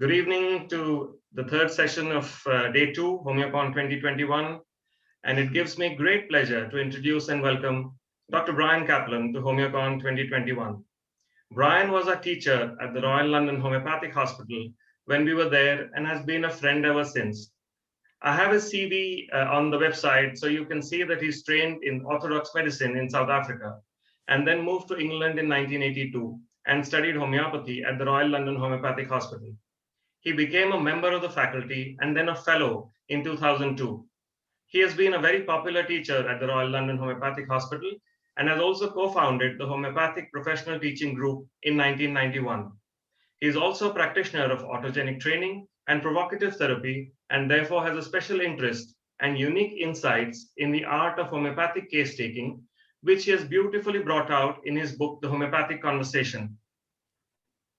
Good evening to the third session of Day 2, Homeopathic 2021, and it gives me great pleasure to introduce and welcome Dr. Brian Kaplan to Homeopathic 2021. Brian was a teacher at the Royal London Homeopathic Hospital when we were there and has been a friend ever since. I have his CV on the website, so you can see that he's trained in orthodox medicine in South Africa and then moved to England in 1982 and studied homeopathy at the Royal London Homeopathic Hospital. He became a member of the faculty and then a fellow in 2002. He has been a very popular teacher at the Royal London Homeopathic Hospital and has also co-founded the Homeopathic Professional Teaching Group in 1991. He is also a practitioner of autogenic training and provocative therapy, and therefore has a special interest and unique insights in the art of homeopathic case taking, which he has beautifully brought out in his book, The Homeopathic Conversation.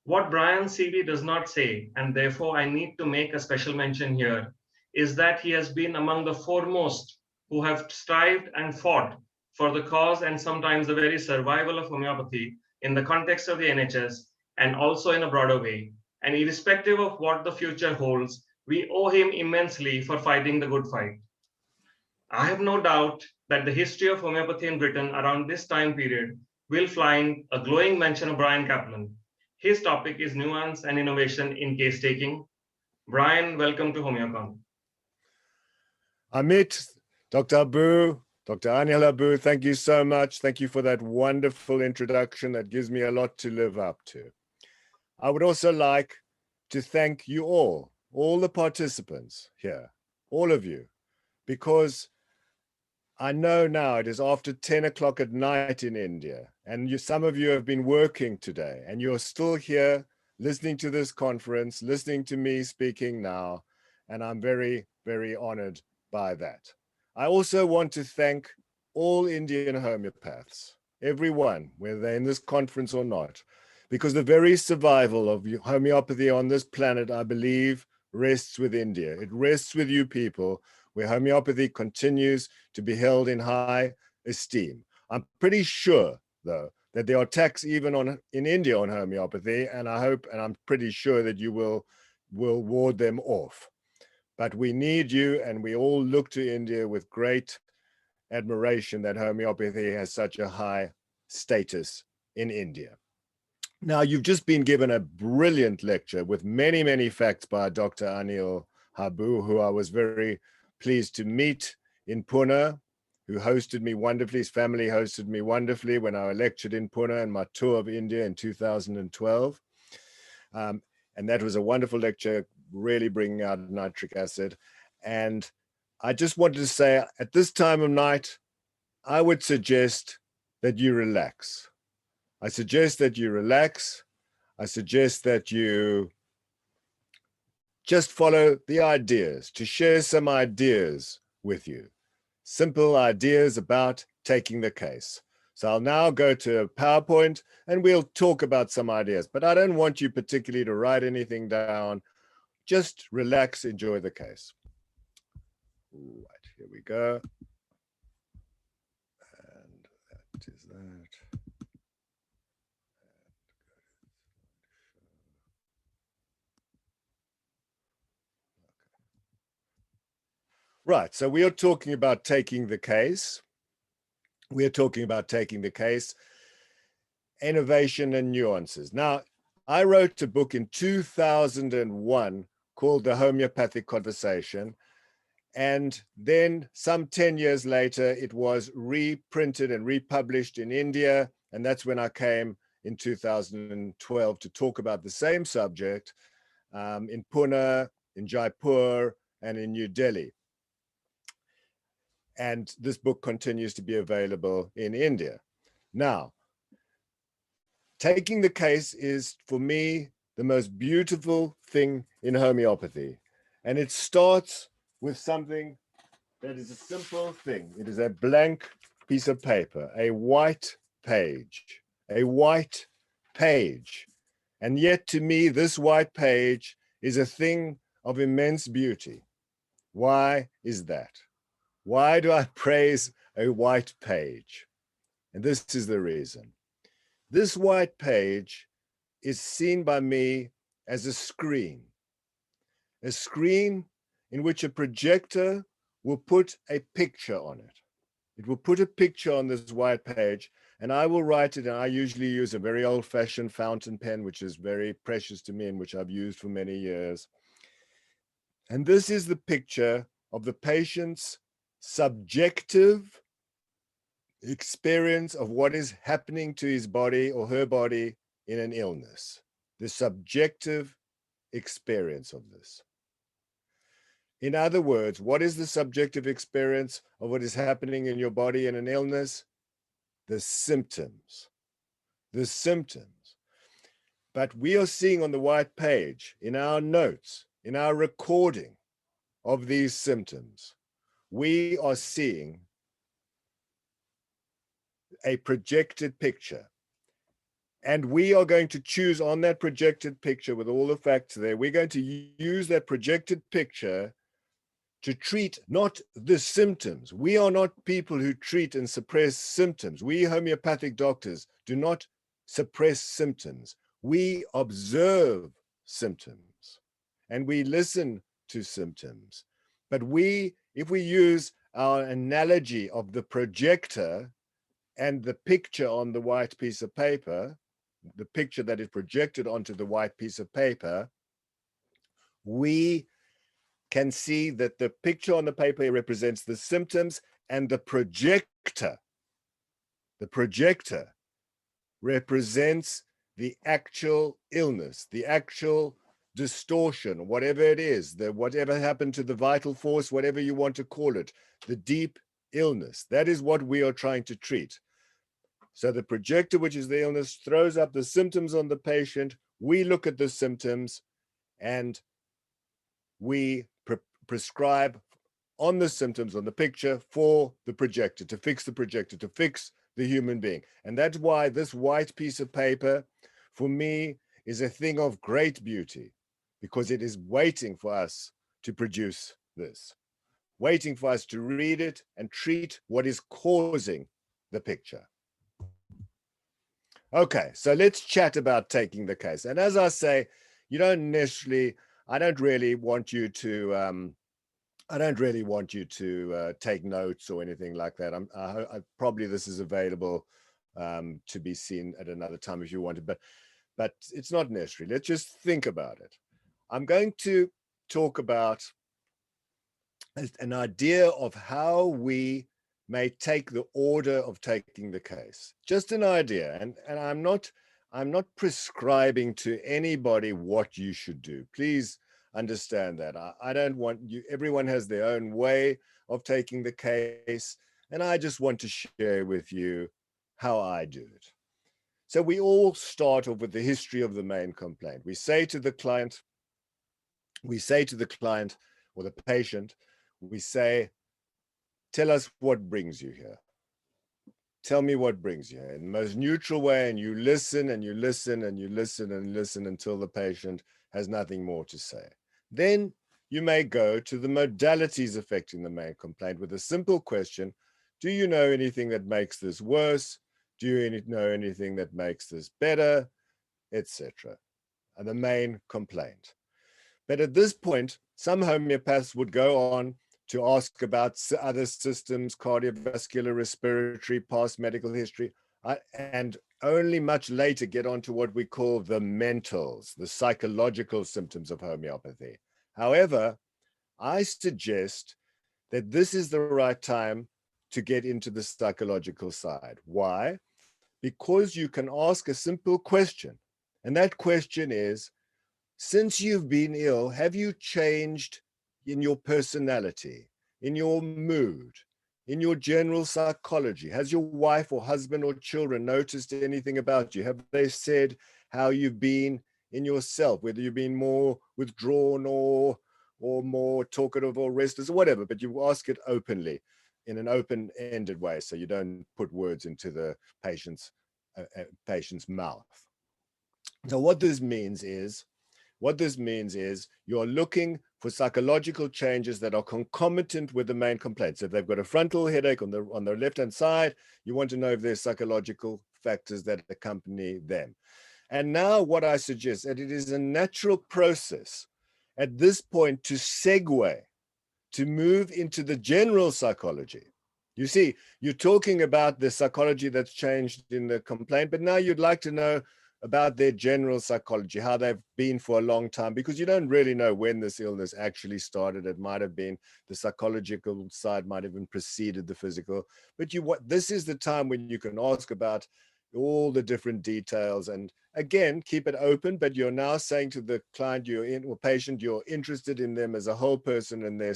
What Brian's CV does not say, and therefore I need to make a special mention here, is that he has been among the foremost who have strived and fought for the cause and sometimes the very survival of homeopathy in the context of the NHS and also in a broader way. And irrespective of what the future holds, we owe him immensely for fighting the good fight. I have no doubt that the history of homeopathy in Britain around this time period will find a glowing mention of Brian Kaplan. His topic is nuance and innovation in case taking. Brian, welcome to Homeopathic. Amit, Dr. Abu, Dr. Anil Abu, thank you so much. Thank you for that wonderful introduction. That gives me a lot to live up to. I would also like to thank you all the participants here, all of you, because I know now it is after 10 o'clock at night in India, and some of you have been working today, and you're still here listening to this conference, listening to me speaking now, and I'm very, very honored by that. I also want to thank all Indian homeopaths, everyone, whether they're in this conference or not, because the very survival of homeopathy on this planet, I believe, rests with India. It rests with you people, where homeopathy continues to be held in high esteem. I'm pretty sure, though, that there are attacks even in India on homeopathy, and I hope, and I'm pretty sure that you will ward them off. But we need you, and we all look to India with great admiration that homeopathy has such a high status in India. Now, you've just been given a brilliant lecture with many, many facts by Dr. Anil Habu, who I was very pleased to meet in Pune, who hosted me wonderfully. His family hosted me wonderfully when I lectured in Pune in my tour of India in 2012. And that was a wonderful lecture, really bringing out nitric acid. And I just wanted to say, at this time of night, I would suggest that you relax. I suggest that you relax. I suggest that you just follow the ideas, to share some ideas with you. Simple ideas about taking the case. So I'll now go to PowerPoint and we'll talk about some ideas, but I don't want you particularly to write anything down. Just relax, enjoy the case. Right, here we go. And that is that. Right, so we are talking about taking the case. We are talking about taking the case, innovation and nuances. Now, I wrote a book in 2001 called The Homeopathic Conversation. And then some 10 years later, it was reprinted and republished in India. And that's when I came in 2012 to talk about the same subject in Pune, in Jaipur, and in New Delhi. And this book continues to be available in India. Now, taking the case is, for me, the most beautiful thing in homeopathy. And it starts with something that is a simple thing. It is a blank piece of paper, a white page, a white page. And yet, to me, this white page is a thing of immense beauty. Why is that? Why do I praise a white page? And this is the reason. This white page is seen by me as a screen. a screen in which a projector will put a picture on it. It will put a picture on this white page, and I will write it, and I usually use a very old-fashioned fountain pen, which is very precious to me and which I've used for many years. And this is the picture of the patient's subjective experience of what is happening to his body or her body in an illness, the subjective experience of this. In other words, what is the subjective experience of what is happening in your body in an illness? The symptoms. The symptoms. But we are seeing on the white page, in our notes, in our recording of these symptoms, we are seeing a projected picture. And we are going to choose on that projected picture with all the facts there, we're going to use that projected picture to treat not the symptoms. We are not people who treat and suppress symptoms. We homeopathic doctors do not suppress symptoms. We observe symptoms and we listen to symptoms. But if we use our analogy of the projector and the picture on the white piece of paper, the picture that is projected onto the white piece of paper, we can see that the picture on the paper represents the symptoms, and the projector represents the actual illness, the actual distortion, whatever it is, whatever happened to the vital force, whatever you want to call it, the deep illness. That is what we are trying to treat. So the projector, which is the illness, throws up the symptoms on the patient. We look at the symptoms and we prescribe on the symptoms on the picture for the projector, to fix the projector, to fix the human being. And that's why this white piece of paper, for me, is a thing of great beauty, because it is waiting for us to produce this, waiting for us to read it and treat what is causing the picture. Okay, so let's chat about taking the case. And as I say, you don't necessarily, I don't really want you to take notes or anything like that. Probably this is available to be seen at another time if you want to, but it's not necessary. Let's just think about it. I'm going to talk about an idea of how we may take the order of taking the case. Just an idea, and I'm not prescribing to anybody what you should do. Please understand that. I don't want you, everyone has their own way of taking the case, and I just want to share with you how I do it. So we all start off with the history of the main complaint. We say to the client or the patient, we say, tell us what brings you here. Tell me what brings you here in the most neutral way, and you listen and you listen and you listen and listen until the patient has nothing more to say. Then you may go to the modalities affecting the main complaint with a simple question. Do you know anything that makes this worse? Do you know anything that makes this better? Etc. And the main complaint. But at this point, some homeopaths would go on to ask about other systems, cardiovascular, respiratory, past medical history, and only much later get on to what we call the mentals, the psychological symptoms of homeopathy. However, I suggest that this is the right time to get into the psychological side. Why? Because you can ask a simple question, and that question is, since you've been ill, have you changed in your personality, in your mood, in your general psychology? Has your wife or husband or children noticed anything about you? Have they said how you've been in yourself, whether you've been more withdrawn or more talkative or restless or whatever, but you ask it openly in an open-ended way, so you don't put words into the patient's mouth. So what this means is you're looking for psychological changes that are concomitant with the main complaint. So if they've got a frontal headache on the left-hand side, you want to know if there's psychological factors that accompany them. And now what I suggest, that it is a natural process, at this point to segue, to move into the general psychology. You see, you're talking about the psychology that's changed in the complaint, but now you'd like to know about their general psychology, how they've been for a long time, because you don't really know when this illness actually started. It might have been the psychological side, might have even preceded the physical, but this is the time when you can ask about all the different details, and again, keep it open, but you're now saying to the client or patient, you're interested in them as a whole person and their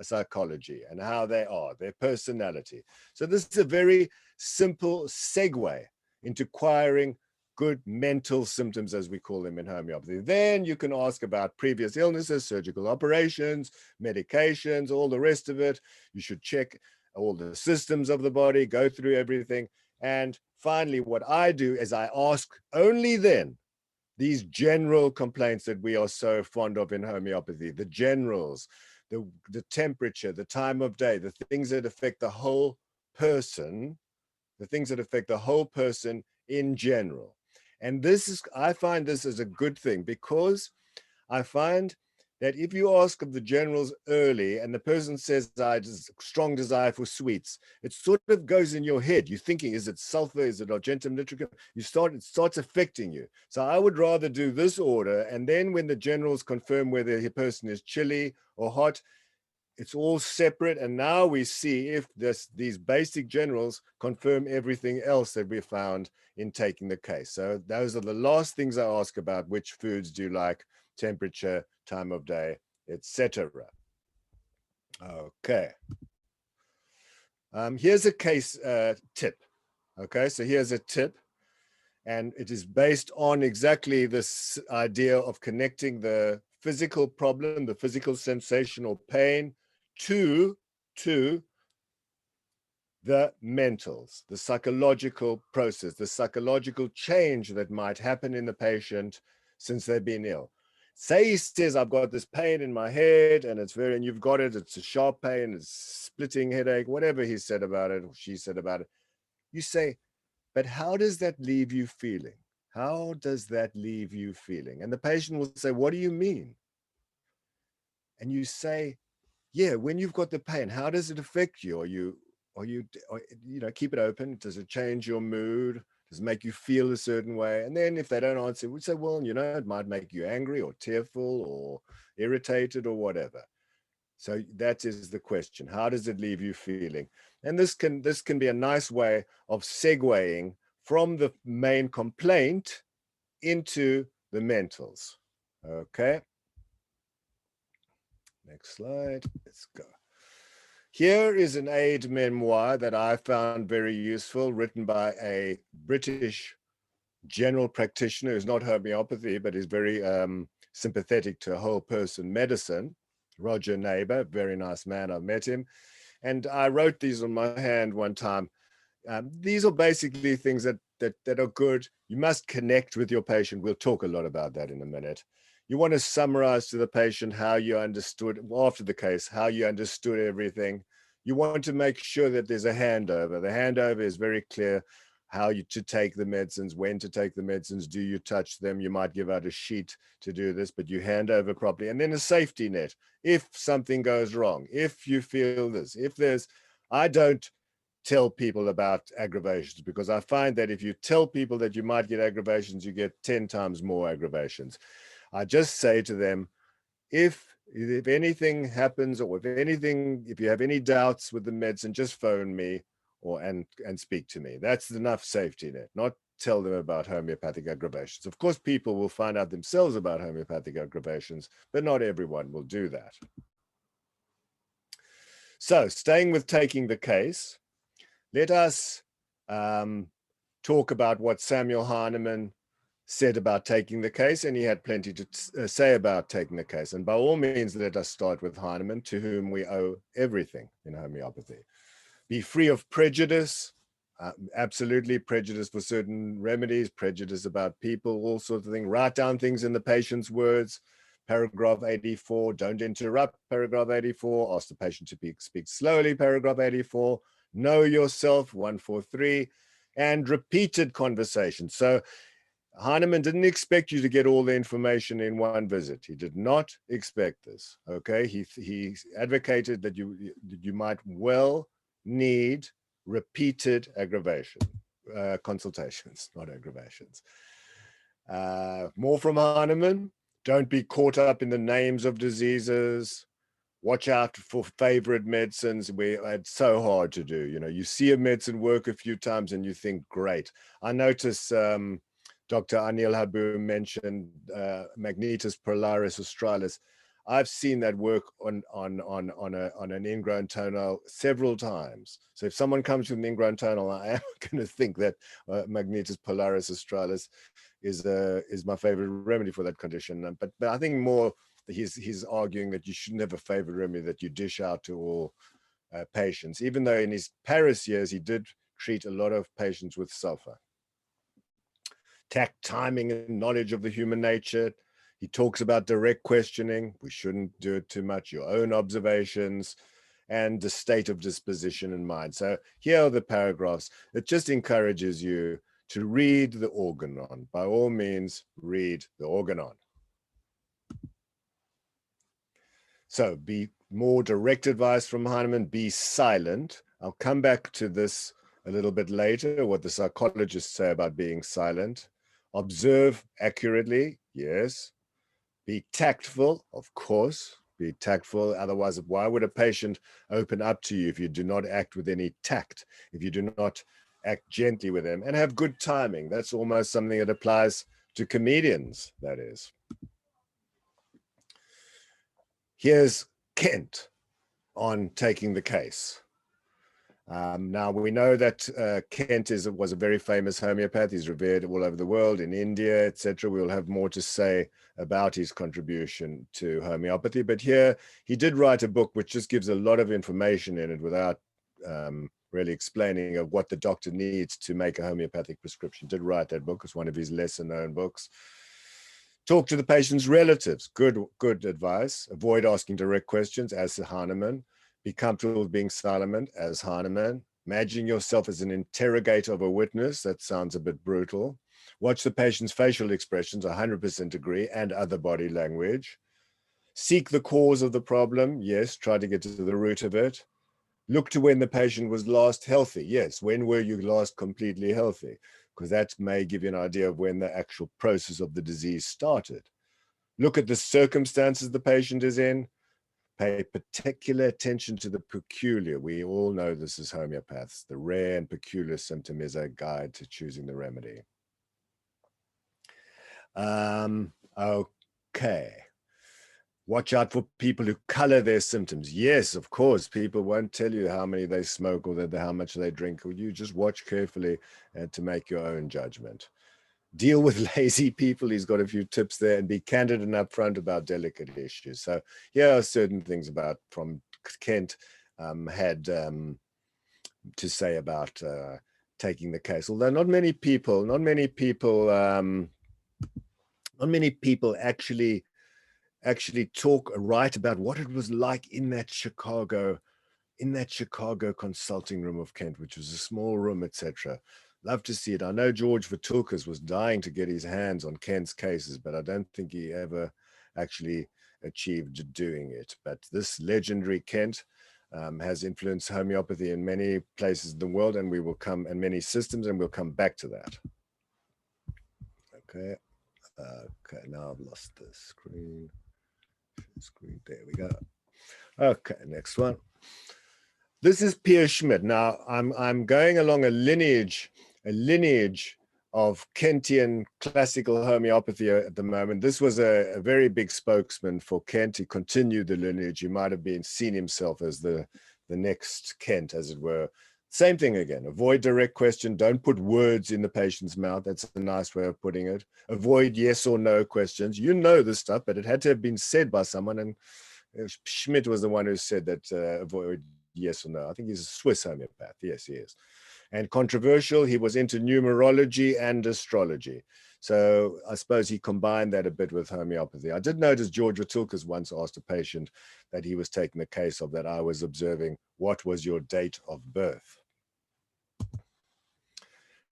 psychology and how they are, their personality. So this is a very simple segue into acquiring good mental symptoms, as we call them in homeopathy. Then you can ask about previous illnesses, surgical operations, medications, all the rest of it. You should check all the systems of the body, go through everything. And finally, what I do is I ask only then these general complaints that we are so fond of in homeopathy, the generals, the temperature, the time of day, the things that affect the whole person, in general. And I find this as a good thing, because I find that if you ask of the generals early and the person says, I have a strong desire for sweets, it sort of goes in your head. You're thinking, is it sulfur? Is it argentum nitricum? It starts affecting you. So I would rather do this order. And then when the generals confirm whether the person is chilly or hot, it's all separate. And now we see if these basic generals confirm everything else that we found in taking the case. So those are the last things I ask about: which foods do you like, temperature, time of day, etc. Okay. Here's a case tip. Okay, so here's a tip, and it is based on exactly this idea of connecting the physical problem, the physical sensation or pain, to the mentals, the psychological process, the psychological change that might happen in the patient since they've been ill. Say he says, I've got this pain in my head and and you've got it, it's a sharp pain, it's splitting headache, whatever he said about it, or she said about it. You say, but how does that leave you feeling? How does that leave you feeling? And the patient will say, what do you mean? And you say, yeah, when you've got the pain, how does it affect you? Keep it open. Does it change your mood? Does it make you feel a certain way? And then if they don't answer, we say, well, it might make you angry or tearful or irritated or whatever. So that is the question. How does it leave you feeling? And this can be a nice way of segueing from the main complaint into the mentals. Okay. Next slide. Let's go. Here is an aid memoir that I found very useful, written by a British general practitioner who's not homeopathy, but is very sympathetic to whole person medicine, Roger Neighbor, very nice man. I've met him. And I wrote these on my hand one time. These are basically things that are good. You must connect with your patient. We'll talk a lot about that in a minute. You want to summarize to the patient how you understood, after the case, how you understood everything. You want to make sure that there's a handover. The handover is very clear, to take the medicines, when to take the medicines, do you touch them? You might give out a sheet to do this, but you hand over properly. And then a safety net. If something goes wrong, if you feel this, I don't tell people about aggravations, because I find that if you tell people that you might get aggravations, you get 10 times more aggravations. I just say to them, if anything happens, or if you have any doubts with the medicine, just phone me and speak to me. That's enough safety net, not tell them about homeopathic aggravations. Of course, people will find out themselves about homeopathic aggravations, but not everyone will do that. So staying with taking the case, let us talk about what Samuel Hahnemann said about taking the case, and he had plenty to say about taking the case. And by all means, let us start with Hahnemann, to whom we owe everything in homeopathy. Be free of prejudice, absolutely, prejudice for certain remedies, prejudice about people, all sorts of things. Write down things in the patient's words. Paragraph 84, don't interrupt. Paragraph 84, ask the patient to speak slowly. Paragraph 84, know yourself, 143, and repeated conversation. So Hahnemann didn't expect you to get all the information in one visit. He did not expect this. Okay, he advocated that you might well need repeated consultations, not aggravations. More from Hahnemann. Don't be caught up in the names of diseases. Watch out for favorite medicines. It's so hard to do. You know, you see a medicine work a few times and you think, great. I notice Dr. Anil Habu mentioned Magnetis Polaris Australis. I've seen that work on an ingrown toenail several times. So if someone comes with an ingrown toenail, I am going to think that Magnetis Polaris Australis is my favorite remedy for that condition. But I think more he's arguing that you shouldn't have a favorite remedy that you dish out to all patients, even though in his Paris years he did treat a lot of patients with sulfur. Tact, timing, and knowledge of the human nature. He talks about direct questioning. We shouldn't do it too much. Your own observations and the state of disposition in mind. So here are the paragraphs. It just encourages you to read the organon. By all means, read the organon. So be more direct advice from Hahnemann, be silent. I'll come back to this a little bit later, what the psychologists say about being silent. Observe accurately, yes. Be tactful, of course, be tactful. Otherwise, why would a patient open up to you if you do not act with any tact, if you do not act gently with them, and have good timing? That's almost something that applies to comedians, that is. Here's Kent on taking the case. Now, we know that Kent was a very famous homeopath. He's revered all over the world, in India, etc. We'll have more to say about his contribution to homeopathy. But here, he did write a book which just gives a lot of information in it without really explaining of what the doctor needs to make a homeopathic prescription. Did write that book. It's one of his lesser-known books. Talk to the patient's relatives. Good advice. Avoid asking direct questions, as Hahnemann. Be comfortable with being silent, as Hahnemann. Imagine yourself as an interrogator of a witness. That sounds a bit brutal. Watch the patient's facial expressions, 100% agree, and other body language. Seek the cause of the problem. Yes, try to get to the root of it. Look to when the patient was last healthy. Yes, when were you last completely healthy? Because that may give you an idea of when the actual process of the disease started. Look at the circumstances the patient is in. Pay particular attention to the peculiar. We all know this as homeopaths. The rare and peculiar symptom is a guide to choosing the remedy. Okay. Watch out for people who color their symptoms. Yes, of course, people won't tell you how many they smoke or how much they drink. You just watch carefully to make your own judgment. Deal with lazy people. He's got a few tips there, and be candid and upfront about delicate issues. So here are certain things from Kent had to say about taking the case. Although not many people actually write about what it was like in that Chicago consulting room of Kent, which was a small room, etc. Love to see it. I know George Vitulkas was dying to get his hands on Kent's cases, but I don't think he ever actually achieved doing it. But this legendary Kent has influenced homeopathy in many places in the world, and and many systems, and we'll come back to that. Okay. Okay, now I've lost the screen. There we go. Okay, next one. This is Pierre Schmidt. Now I'm going along a lineage of Kentian classical homeopathy at the moment. This was a very big spokesman for Kent. He continued the lineage. He might have seen himself as the next Kent, as it were. Same thing again. Avoid direct question. Don't put words in the patient's mouth. That's a nice way of putting it. Avoid yes or no questions. You know this stuff, but it had to have been said by someone. And Schmidt was the one who said that avoid yes or no. I think he's a Swiss homeopath. Yes, he is. And controversial, he was into numerology and astrology. So I suppose he combined that a bit with homeopathy. I did notice George Vitulkas once asked a patient that he was taking the case of that I was observing, what was your date of birth?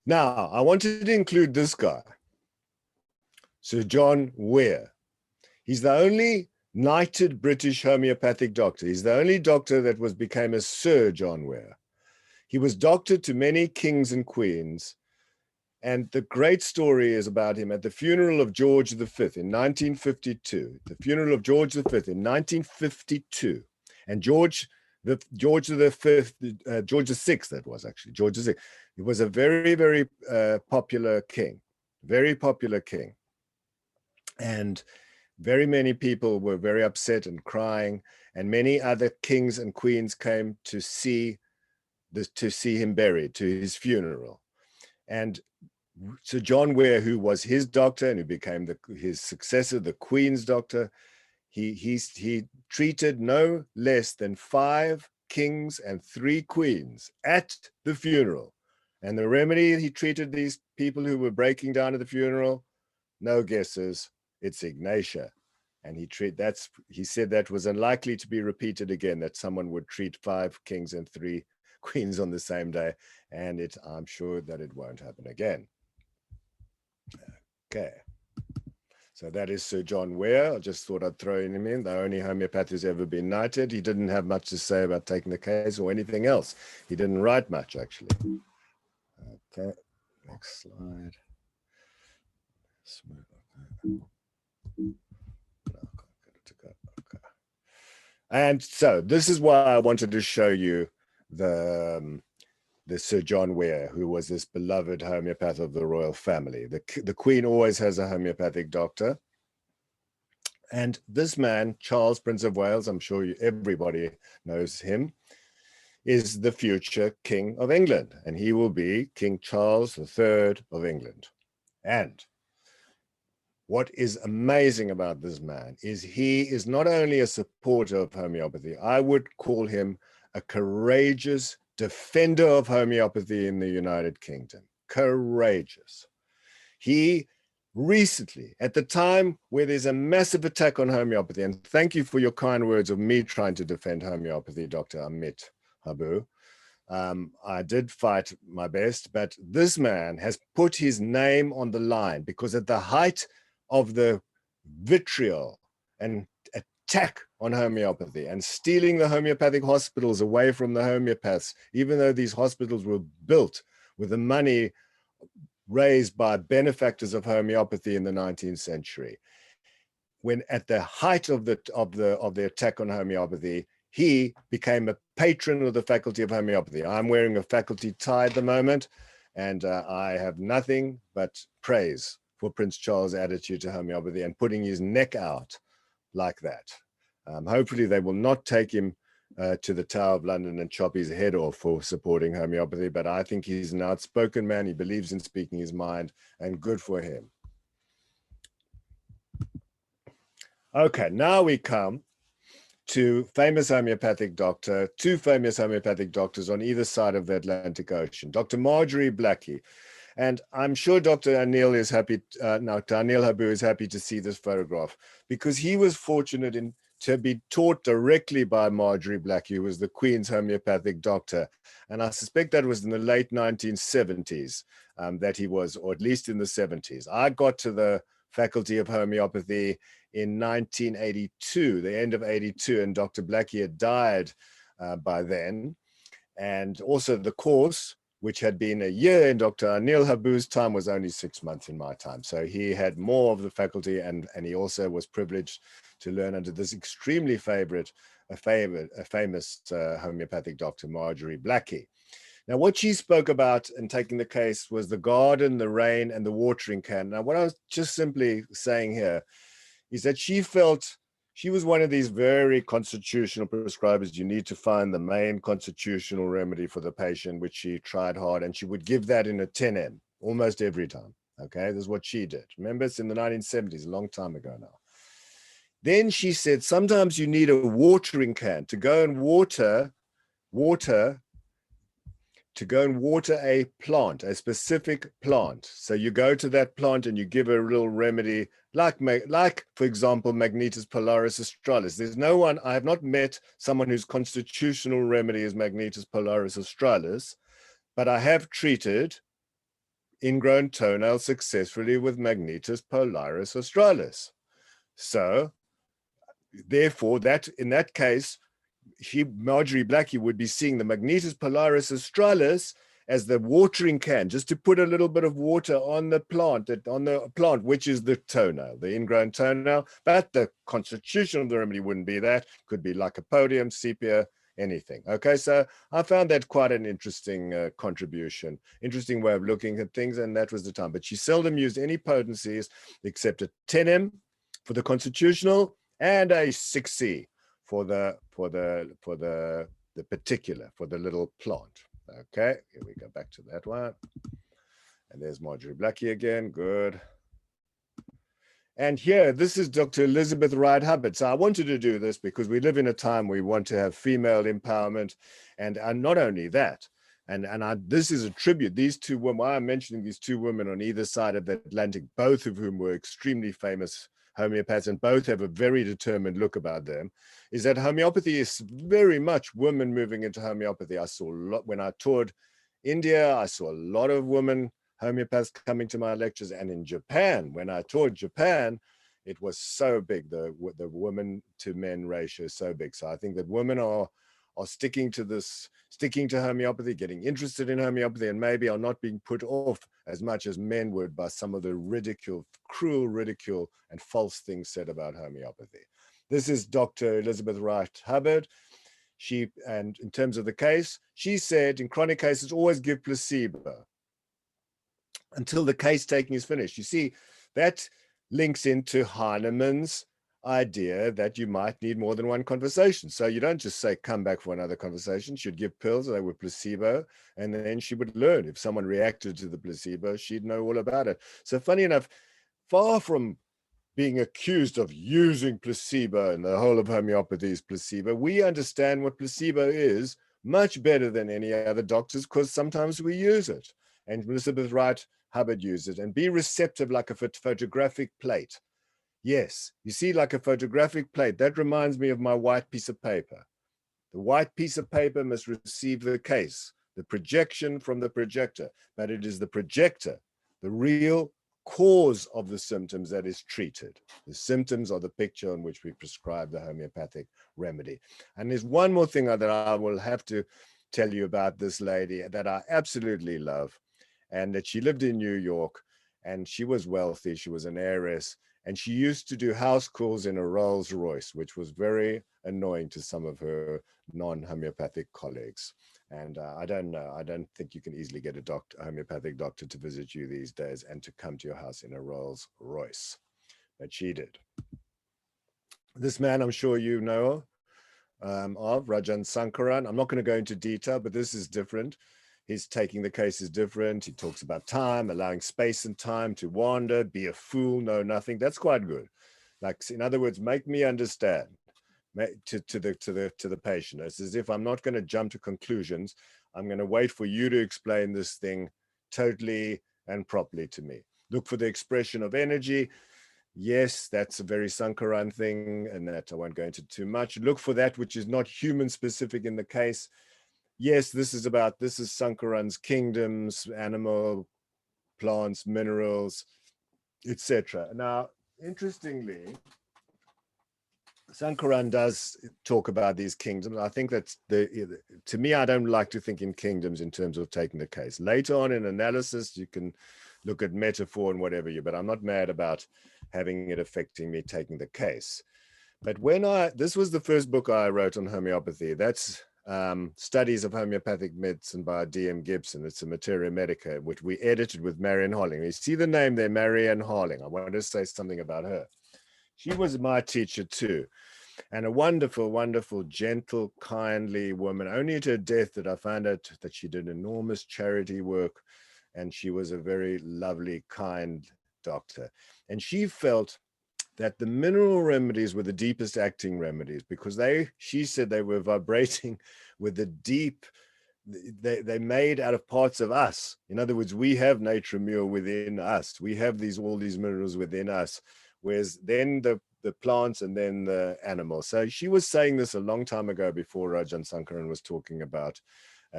Now, I wanted to include this guy. Sir John Weir. He's the only knighted British homeopathic doctor. He's the only doctor that became a Sir John Weir. He was doctor to many kings and queens. And the great story is about him at the funeral of George V in 1952. The funeral of George V in 1952. And George VI, that was actually, George VI. He was a very, very popular king, very popular king. And very many people were very upset and crying, and many other kings and queens came to see him buried, to his funeral. And Sir John Weir, who was his doctor and who became his successor, the Queen's doctor, he treated no less than 5 kings and 3 queens at the funeral. And the remedy he treated these people who were breaking down at the funeral, no guesses, it's Ignatia. And he said that was unlikely to be repeated again, that someone would treat 5 kings and 3 queens on the same day. And I'm sure that it won't happen again. Okay. So that is Sir John Weir. I just thought I'd throw him in, the only homeopath who's ever been knighted. He didn't have much to say about taking the case or anything else. He didn't write much, actually. Okay, next slide. Okay. And so this is why I wanted to show you the Sir John Weir, who was this beloved homeopath of the royal family. The Queen always has a homeopathic doctor. And this man, Charles, Prince of Wales, I'm sure everybody knows him, is the future King of England. And he will be King Charles III of England. And what is amazing about this man is he is not only a supporter of homeopathy, I would call him a courageous defender of homeopathy in the United Kingdom. Courageous. He recently, at the time where there's a massive attack on homeopathy, and thank you for your kind words of me trying to defend homeopathy, Dr. Amit Habu. I did fight my best, but this man has put his name on the line because at the height of the vitriol and attack on homeopathy and stealing the homeopathic hospitals away from the homeopaths, even though these hospitals were built with the money raised by benefactors of homeopathy in the 19th century. When at the height of the attack on homeopathy, he became a patron of the Faculty of Homeopathy. I'm wearing a faculty tie at the moment, and I have nothing but praise for Prince Charles' attitude to homeopathy and putting his neck out like that. Hopefully they will not take him to the Tower of London and chop his head off for supporting homeopathy, but I think he's an outspoken man. He believes in speaking his mind, and good for him. Okay, now we come to famous homeopathic doctor, 2 famous homeopathic doctors on either side of the Atlantic Ocean, Dr. Marjorie Blackley. And I'm sure Dr. Anil is happy, Dr. Anil Habu is happy to see this photograph because he was fortunate to be taught directly by Marjorie Blackley, who was the Queen's homeopathic doctor. And I suspect that was in the late 1970s that he was, or at least in the 70s. I got to the Faculty of Homeopathy in 1982, the end of 82, and Dr. Blackley had died by then. And also the course, which had been a year in Dr. Anil Habu's time, was only 6 months in my time. So he had more of the faculty, and he also was privileged to learn under this extremely famous homeopathic doctor, Marjorie Blackley. Now, what she spoke about in taking the case was the garden, the rain, and the watering can. Now, what I was just simply saying here is that she felt she was one of these very constitutional prescribers. You need to find the main constitutional remedy for the patient, which she tried hard, and she would give that in a 10M almost every time. Okay, this is what she did. Remember, it's in the 1970s, a long time ago now. Then she said, sometimes you need a watering can to go and water a plant, a specific plant. So you go to that plant and you give a little remedy, like for example, Magnetis polaris australis. There's no one, I have not met someone whose constitutional remedy is Magnetis polaris australis, but I have treated ingrown toenail successfully with Magnetis polaris australis. So therefore, that in that case, Marjorie Blackley would be seeing the Magnetis polaris australis as the watering can, just to put a little bit of water on the plant, which is the toenail, the ingrown toenail. But the constitution of the remedy wouldn't be that. Could be lycopodium, sepia, anything. Okay, so I found that quite an interesting contribution, interesting way of looking at things, and that was the time. But she seldom used any potencies except a 10M for the constitutional and a 6C for the particular, for the little plant. Okay, here we go back to that one. And there's Marjorie Blackley again, good. And here, this is Dr. Elizabeth Wright Hubbard. So I wanted to do this because we live in a time where we want to have female empowerment. And not only that, this is a tribute. These two women, why I'm mentioning these two women on either side of the Atlantic, both of whom were extremely famous homeopaths and both have a very determined look about them, is that homeopathy is very much women moving into homeopathy. I saw a lot when I toured India. I saw a lot of women homeopaths coming to my lectures, and in Japan, when I toured Japan, it was so big. The women to men ratio is so big. So I think that women are sticking to homeopathy, getting interested in homeopathy, and maybe are not being put off as much as men would by some of the cruel ridicule and false things said about homeopathy. This is Dr. Elizabeth Wright Hubbard. And in terms of the case, she said in chronic cases, always give placebo until the case taking is finished. You see, that links into Hahnemann's idea that you might need more than one conversation. So you don't just say, come back for another conversation. She'd give pills, they were placebo, and then she would learn. If someone reacted to the placebo, she'd know all about it. So funny enough, far from being accused of using placebo, and the whole of homeopathy is placebo, we understand what placebo is much better than any other doctors, because sometimes we use it. And Elizabeth Wright Hubbard used it. And be receptive like a photographic plate. Yes, you see, like a photographic plate. That reminds me of my white piece of paper. The white piece of paper must receive the case, the projection from the projector, but it is the projector, the real cause of the symptoms that is treated. The symptoms are the picture on which we prescribe the homeopathic remedy. And there's one more thing that I will have to tell you about this lady that I absolutely love, and that she lived in New York, and she was wealthy, she was an heiress, and she used to do house calls in a Rolls Royce, which was very annoying to some of her non-homeopathic colleagues. And I don't think you can easily get a homeopathic doctor to visit you these days and to come to your house in a Rolls Royce, but she did. This man, I'm sure you know of, Rajan Sankaran. I'm not going to go into detail, but this is different. His taking the case is different. He talks about time, allowing space and time to wander, be a fool, know nothing. That's quite good. Like, in other words, make me understand to the patient. It's as if I'm not going to jump to conclusions. I'm going to wait for you to explain this thing totally and properly to me. Look for the expression of energy. Yes, that's a very Sankaran thing, and that I won't go into too much. Look for that which is not human specific in the case. Yes, this is Sankaran's kingdoms, animal, plants, minerals, etc. Now, interestingly, Sankaran does talk about these kingdoms. I think that's to me, I don't like to think in kingdoms in terms of taking the case. Later on in analysis, you can look at metaphor and whatever but I'm not mad about having it affecting me taking the case. But this was the first book I wrote on homeopathy. That's Studies of Homeopathic Medicine by D.M. Gibson. It's a Materia Medica, which we edited with Marianne Harling. You see the name there, Marianne Harling. I wanted to say something about her. She was my teacher too, and a wonderful, wonderful, gentle, kindly woman. Only at her death did I find out that she did enormous charity work, and she was a very lovely, kind doctor. And she felt that the mineral remedies were the deepest acting remedies, because she said they were vibrating with the deep, they made out of parts of us. In other words, we have natrimure within us. We have all these minerals within us, whereas then the plants and then the animals. So she was saying this a long time ago, before Rajan Sankaran was talking about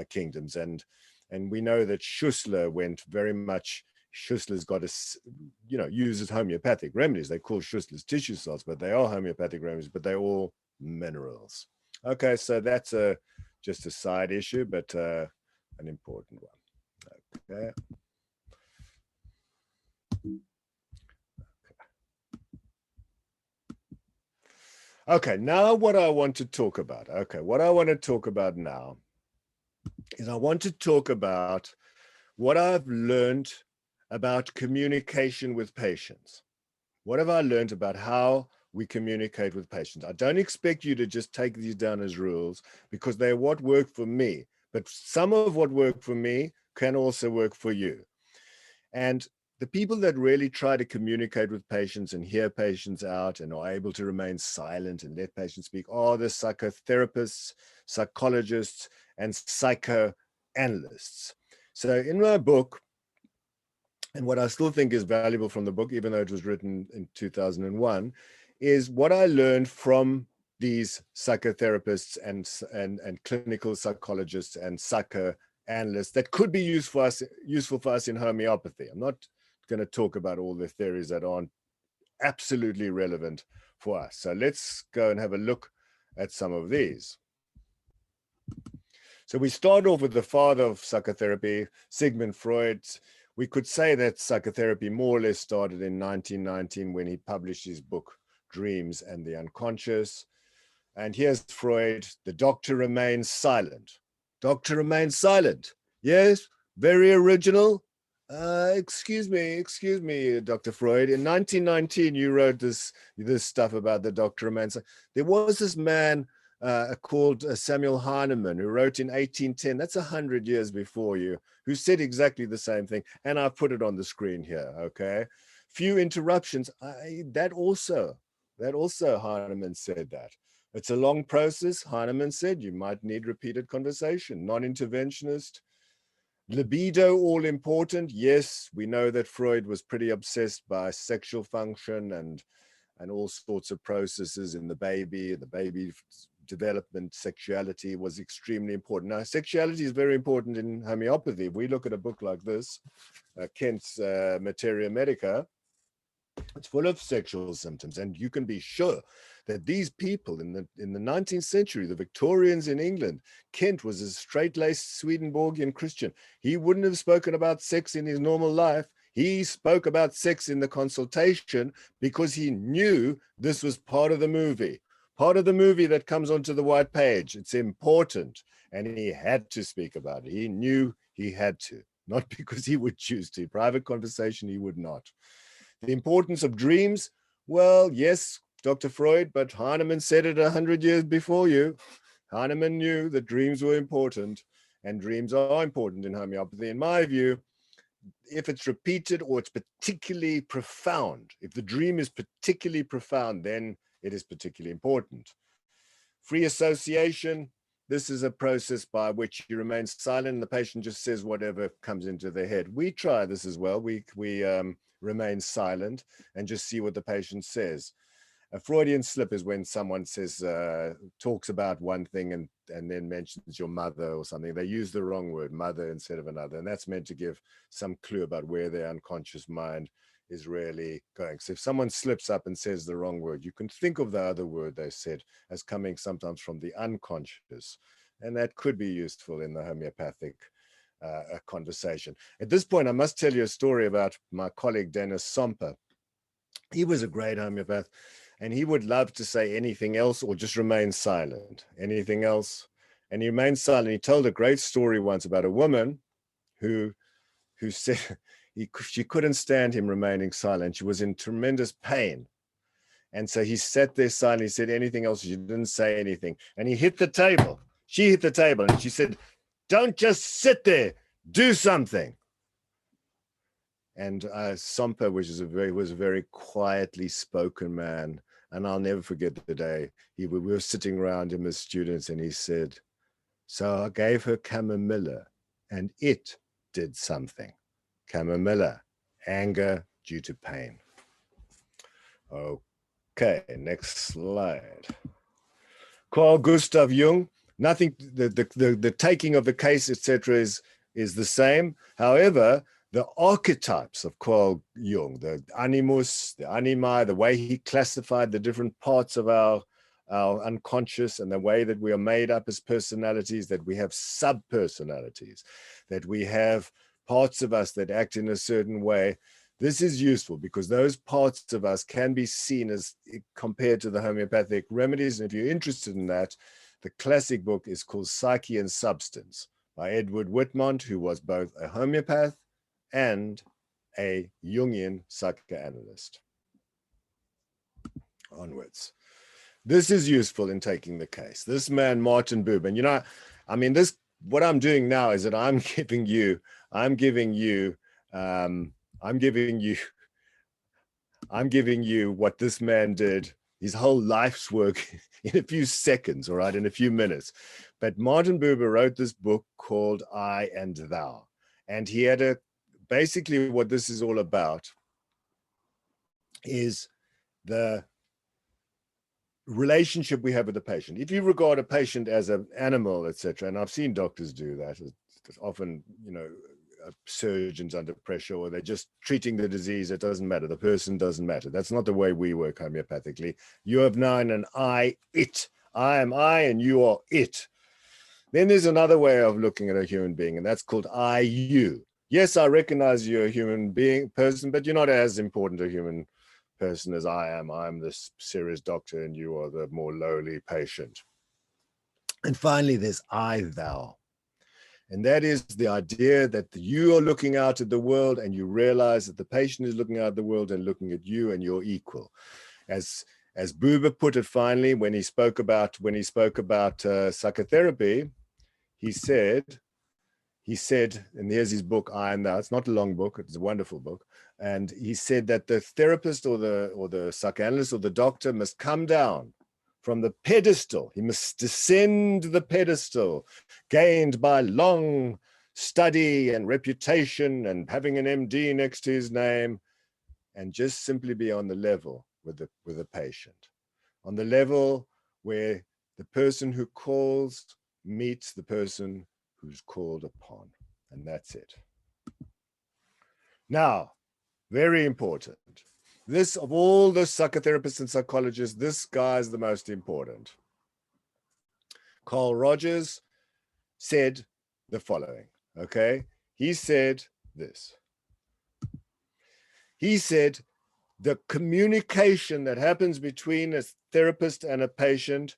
kingdoms. And we know that Schussler went very much Schussler's got uses homeopathic remedies. They call Schussler's tissue salts, but they are homeopathic remedies, but they're all minerals. Okay, so that's just a side issue, but an important one. Okay. Okay, now what I want to talk about. Okay, what I want to talk about now is I want to talk about what I've learned about communication with patients. What have I learned about how we communicate with patients? I don't expect you to just take these down as rules because they're what work for me, but some of what worked for me can also work for you. And the people that really try to communicate with patients and hear patients out and are able to remain silent and let patients speak are the psychotherapists, psychologists, and psychoanalysts. So in my book, and what I still think is valuable from the book, even though it was written in 2001, is what I learned from these psychotherapists and clinical psychologists and psychoanalysts that could be useful for us in homeopathy. I'm not going to talk about all the theories that aren't absolutely relevant for us. So let's go and have a look at some of these. So we start off with the father of psychotherapy, Sigmund Freud. We could say that psychotherapy more or less started in 1919 when he published his book, Dreams and the Unconscious. And here's Freud, the doctor remains silent. Doctor remains silent. Yes, very original. Excuse me, Dr. Freud. In 1919, you wrote this stuff about the doctor remains silent. There was this man called Samuel Hahnemann, who wrote in 1810, that's 100 years before you, who said exactly the same thing. And I've put it on the screen here, okay? Few interruptions, that also Hahnemann said that. It's a long process, Hahnemann said, you might need repeated conversation, non-interventionist. Libido, all important. Yes, we know that Freud was pretty obsessed by sexual function and all sorts of processes in the baby development. Sexuality was extremely important. Now, sexuality is very important in homeopathy. If we look at a book like this, Kent's Materia Medica, it's full of sexual symptoms, and you can be sure that these people in the 19th century, the Victorians in England, Kent was a straight-laced Swedenborgian Christian. He wouldn't have spoken about sex in his normal life. He spoke about sex in the consultation because he knew this was part of the movie that comes onto the white page. It's important, and he had to speak about it. He knew he had to, not because he would choose to. Private conversation, he would not. The importance of dreams, well, yes, Dr. Freud, but Hahnemann said it 100 years before you. Hahnemann knew that dreams were important, and dreams are important in homeopathy. In my view, if it's repeated or it's particularly profound, if the dream is particularly profound, then it is particularly important. Free association, this is a process by which you remain silent and the patient just says whatever comes into their head. We try this as well. We remain silent and just see what the patient says. A Freudian slip is when someone says, talks about one thing and then mentions your mother or something. They use the wrong word, mother, instead of another. And that's meant to give some clue about where their unconscious mind is really going. So if someone slips up and says the wrong word, you can think of the other word they said as coming sometimes from the unconscious. And that could be useful in the homeopathic conversation. At this point, I must tell you a story about my colleague, Dennis Somper. He was a great homeopath, and he would love to say anything else or just remain silent. Anything else, and he remained silent. He told a great story once about a woman who said she couldn't stand him remaining silent. She was in tremendous pain. And so he sat there silent. He said anything else. She didn't say anything. And he hit the table. She hit the table and she said, "Don't just sit there, do something." And Somper, which is was a very quietly spoken man. And I'll never forget the day we were sitting around him as students, and he said, "So I gave her chamomilla and it did something." Chamomilla, anger due to pain. Okay, next slide. Carl Gustav Jung, nothing, the taking of the case, etc., is the same. However, the archetypes of Carl Jung, the animus, the anima, the way he classified the different parts of our unconscious and the way that we are made up as personalities, that we have sub-personalities, that we have parts of us that act in a certain way. This is useful because those parts of us can be seen as compared to the homeopathic remedies. And if you're interested in that, the classic book is called Psyche and Substance by Edward Whitmont, who was both a homeopath and a Jungian psychoanalyst. Onwards. This is useful in taking the case. This man, Martin Buber, and I mean, what I'm doing now is that I'm giving you what this man did, his whole life's work in a few seconds, all right, in a few minutes. But Martin Buber wrote this book called I and Thou. And he had basically what this is all about is the relationship we have with the patient. If you regard a patient as an animal, etc., and I've seen doctors do that, it's often, surgeons under pressure, or they're just treating the disease. It doesn't matter. The person doesn't matter. That's not the way we work homeopathically. You have now an I, it. I am I and you are it. Then there's another way of looking at a human being, and that's called I, you. Yes, I recognize you're a human person, but you're not as important a human person as I am. I'm this serious doctor and you are the more lowly patient. And finally, there's I, thou. And that is the idea that you are looking out at the world and you realize that the patient is looking out at the world and looking at you and you're equal. As Buber put it finally, when he spoke about psychotherapy, he said, and here's his book, I and Thou. It's not a long book, it's a wonderful book. And he said that the therapist or the psychoanalyst or the doctor must come down from the pedestal. He must descend the pedestal gained by long study and reputation and having an MD next to his name, and just simply be on the level with the patient, on the level where the person who calls meets the person who's called upon, and that's it. Now, very important. This, of all the psychotherapists and psychologists, this guy is the most important. Carl Rogers said the following, okay? He said this. He said, the communication that happens between a therapist and a patient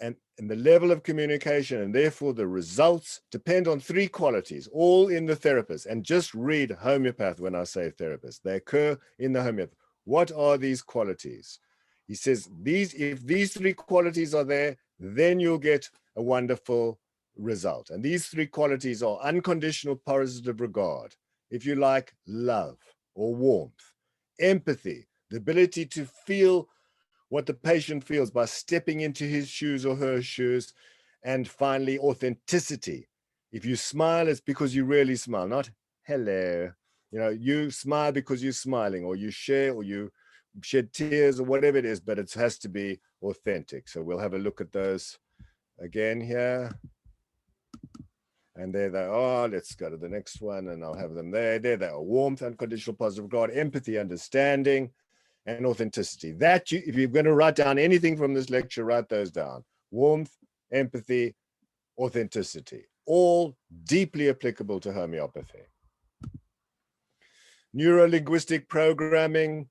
and the level of communication and therefore the results depend on three qualities, all in the therapist. And just read homeopath when I say therapist. They occur in the homeopath. What are these qualities? He says, if these three qualities are there, then you'll get a wonderful result. And these three qualities are unconditional positive regard, if you like, love or warmth, empathy, the ability to feel what the patient feels by stepping into his shoes or her shoes, and finally, authenticity. If you smile, it's because you really smile, not hello. You smile because you're smiling, or you share, or you shed tears, or whatever it is, but it has to be authentic. So we'll have a look at those again here. And there they are. Let's go to the next one, and I'll have them there. There they are. Warmth, unconditional positive regard, empathy, understanding, and authenticity. That if you're going to write down anything from this lecture, write those down. Warmth, empathy, authenticity, all deeply applicable to homeopathy. Neuro-linguistic programming,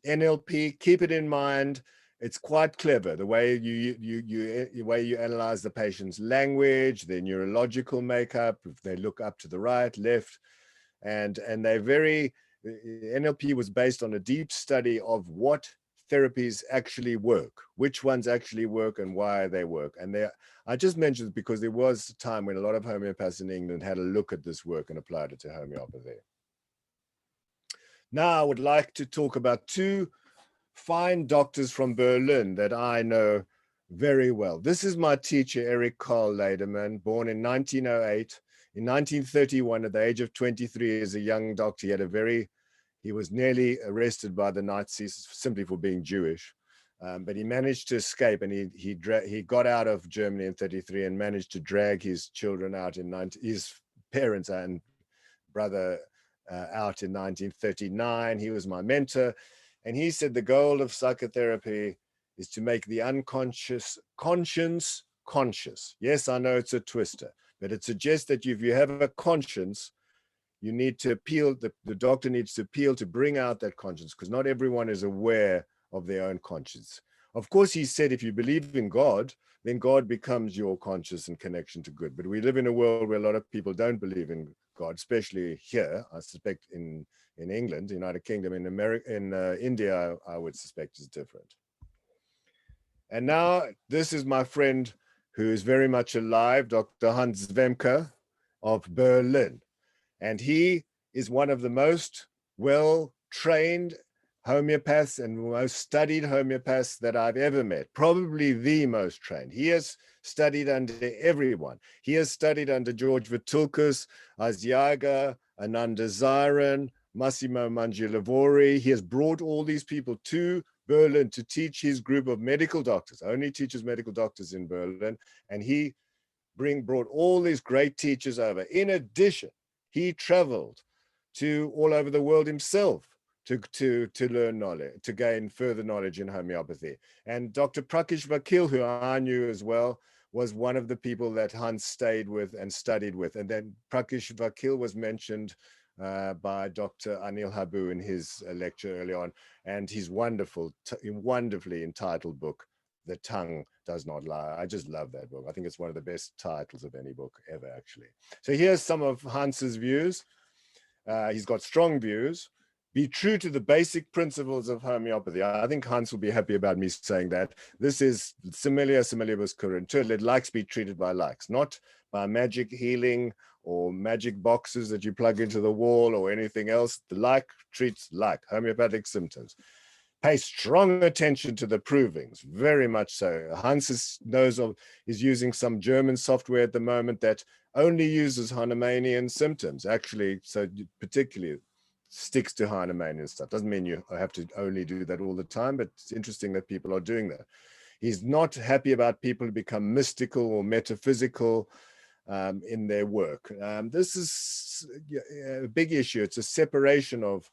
NLP, keep it in mind. It's quite clever, the way you analyze the patient's language, their neurological makeup, if they look up to the right, left, and they're very, NLP was based on a deep study of what therapies actually work, which ones actually work and why they work. And I just mentioned it because there was a time when a lot of homeopaths in England had a look at this work and applied it to homeopathy. Now I would like to talk about two fine doctors from Berlin that I know very well. This is my teacher, Erich Karl Lederman, born in 1908. In 1931, at the age of 23, as a young doctor, he was nearly arrested by the Nazis simply for being Jewish. But he managed to escape, and he got out of Germany in 33 and managed to drag his children out his parents and brother out in 1939. He was my mentor. And he said the goal of psychotherapy is to make the unconscious conscience conscious. Yes, I know it's a twister, but it suggests that if you have a conscience, you need to appeal, the doctor needs to appeal to bring out that conscience, because not everyone is aware of their own conscience. Of course, he said if you believe in God, then God becomes your conscience and connection to good. But we live in a world where a lot of people don't believe in God, especially here, I suspect in England, United Kingdom, in America, in India, I would suspect is different. And now this is my friend who is very much alive, Dr. Hans Wemke of Berlin. And he is one of the most well-trained homeopaths and most studied homeopaths that I've ever met, probably the most trained. He has studied under everyone. He has studied under George Vitulcus, Asiaga, Ananda Ziran, Massimo Mangialavori. He has brought all these people to Berlin to teach his group of medical doctors, only teaches medical doctors in Berlin, and he brought all these great teachers over. In addition, he traveled to all over the world himself to learn knowledge, to gain further knowledge in homeopathy. And Dr. Prakesh Vakil, who I knew as well, was one of the people that Hans stayed with and studied with. And then Prakesh Vakil was mentioned by Dr. Anil Habu in his lecture early on, and his wonderfully entitled book, The Tongue Does Not Lie. I just love that book. I think it's one of the best titles of any book ever, actually. So here's some of Hans's views. He's got strong views. Be true to the basic principles of homeopathy. I think Hans will be happy about me saying that. This is similia similibus curantur. Let likes be treated by likes, not by magic healing or magic boxes that you plug into the wall or anything else. The like treats like, homeopathic symptoms. Pay strong attention to the provings, very much so. Hans is using some German software at the moment that only uses Hahnemannian symptoms, actually, so particularly sticks to Hahnemannian stuff. Doesn't mean you have to only do that all the time, but it's interesting that people are doing that. He's not happy about people who become mystical or metaphysical in their work. This is a big issue. It's a separation of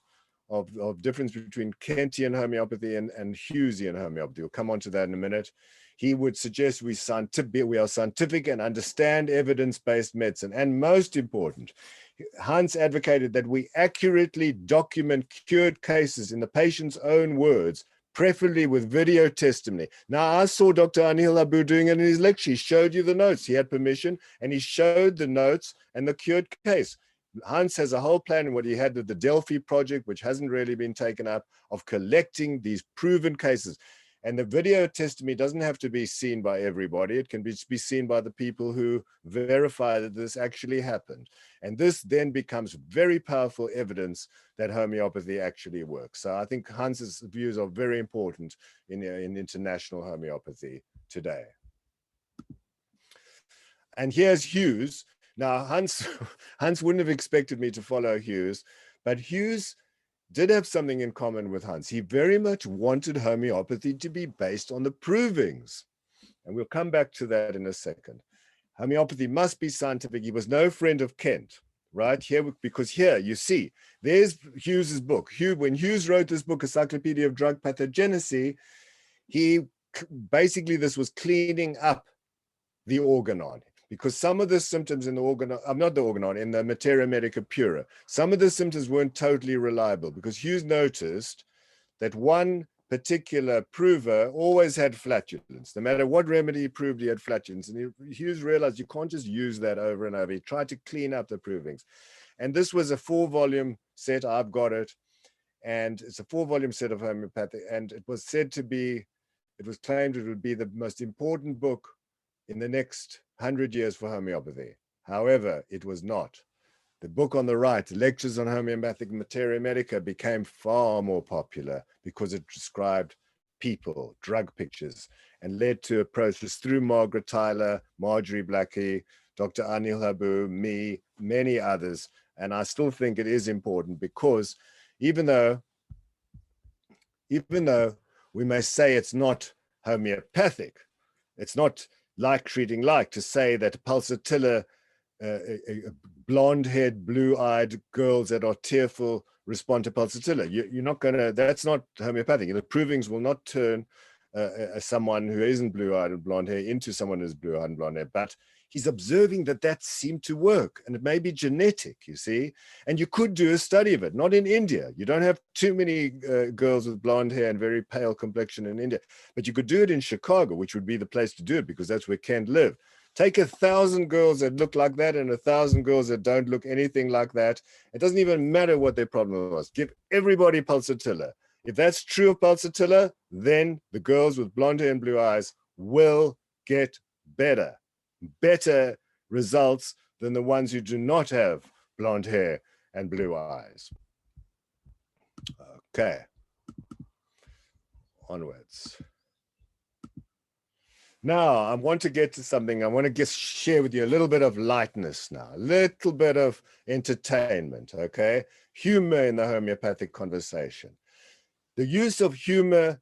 difference between Kentian homeopathy and Hughesian homeopathy. We'll come on to that in a minute. He would suggest we are scientific and understand evidence-based medicine. And most important, Hans advocated that we accurately document cured cases in the patient's own words, preferably with video testimony. Now, I saw Dr. Anil Abu doing it in his lecture. He showed you the notes. He had permission, and he showed the notes and the cured case. Hans has a whole plan in what he had with the Delphi project, which hasn't really been taken up, of collecting these proven cases. And the video testimony doesn't have to be seen by everybody. It can be seen by the people who verify that this actually happened. And this then becomes very powerful evidence that homeopathy actually works. So I think Hans's views are very important in international homeopathy today. And here's Hughes. Now, Hans wouldn't have expected me to follow Hughes, but Hughes did have something in common with Hans. He very much wanted homeopathy to be based on the provings. And we'll come back to that in a second. Homeopathy must be scientific. He was no friend of Kent, right? Here, because here, you see, there's Hughes's book. When Hughes wrote this book, Encyclopedia of Drug Pathogenesis, basically this was cleaning up the organon. Because some of the symptoms in the organon, not the organon, in the Materia Medica Pura, some of the symptoms weren't totally reliable, because Hughes noticed that one particular prover always had flatulence. No matter what remedy he proved, he had flatulence. And Hughes realized you can't just use that over and over. He tried to clean up the provings. And this was a 4-volume set. I've got it. And it's a 4-volume set of homeopathy. And it was said to be, it was claimed it would be the most important book in the next 100 years for homeopathy. However, it was not. The book on the right, Lectures on Homeopathic Materia Medica, became far more popular because it described people, drug pictures, and led to approaches through Margaret Tyler, Marjorie Blackley, Dr. Anil Habu, me, many others. And I still think it is important, because even though we may say it's not homeopathic, it's not like treating like, to say that pulsatilla blonde-haired, blue-eyed girls that are tearful respond to pulsatilla. You're not going to, that's not homeopathic. The provings will not turn someone who isn't blue-eyed and blonde hair into someone who's blue-eyed and blonde hair, but he's observing that that seemed to work, and it may be genetic, you see, and you could do a study of it. Not in India. You don't have too many girls with blonde hair and very pale complexion in India, but you could do it in Chicago, which would be the place to do it because that's where Kent lived. Take 1,000 girls that look like that and 1,000 girls that don't look anything like that. It doesn't even matter what their problem was. Give everybody pulsatilla. If that's true of pulsatilla, then the girls with blonde hair and blue eyes will get better results than the ones who do not have blonde hair and blue eyes. Okay, onwards. Now, I want to get to something. I want to share with you a little bit of lightness now, a little bit of entertainment, okay? Humor in the homeopathic conversation. The use of humor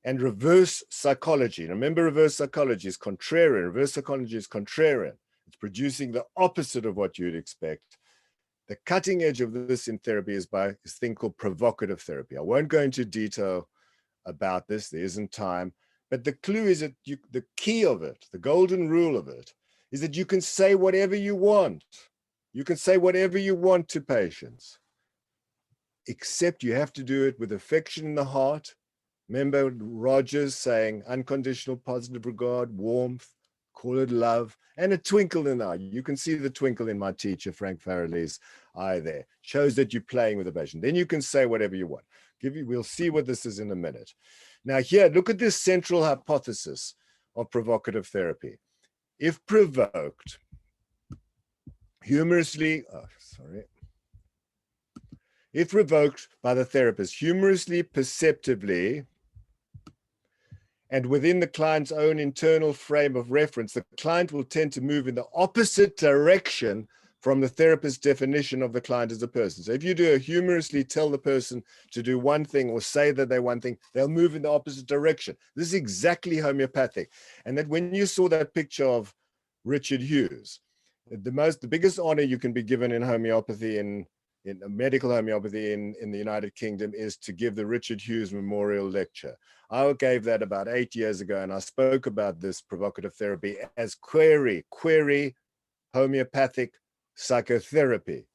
and reverse psychology. Remember, reverse psychology is contrarian. Reverse psychology is contrarian. It's producing the opposite of what you'd expect. The cutting edge of this in therapy is by this thing called provocative therapy. I won't go into detail about this. There isn't time. But the clue is that the key of it, the golden rule of it, is that you can say whatever you want. You can say whatever you want to patients, except you have to do it with affection in the heart. Remember Rogers saying unconditional positive regard, warmth, call it love, and a twinkle in the eye. You can see the twinkle in my teacher, Frank Farrelly's eye there. Shows that you're playing with the patient. Then you can say whatever you want. We'll see what this is in a minute. Now here, look at this central hypothesis of provocative therapy. If provoked, humorously, if provoked by the therapist, humorously, perceptively, and within the client's own internal frame of reference, the client will tend to move in the opposite direction from the therapist's definition of the client as a person. So if you do a humorously tell the person to do one thing or say that they're one thing, they'll move in the opposite direction. This is exactly homeopathic. And that when you saw that picture of Richard Hughes, the biggest honor you can be given in homeopathy, in medical homeopathy in the United Kingdom, is to give the Richard Hughes Memorial Lecture. I gave that about 8 years ago, and I spoke about this provocative therapy as query homeopathic psychotherapy,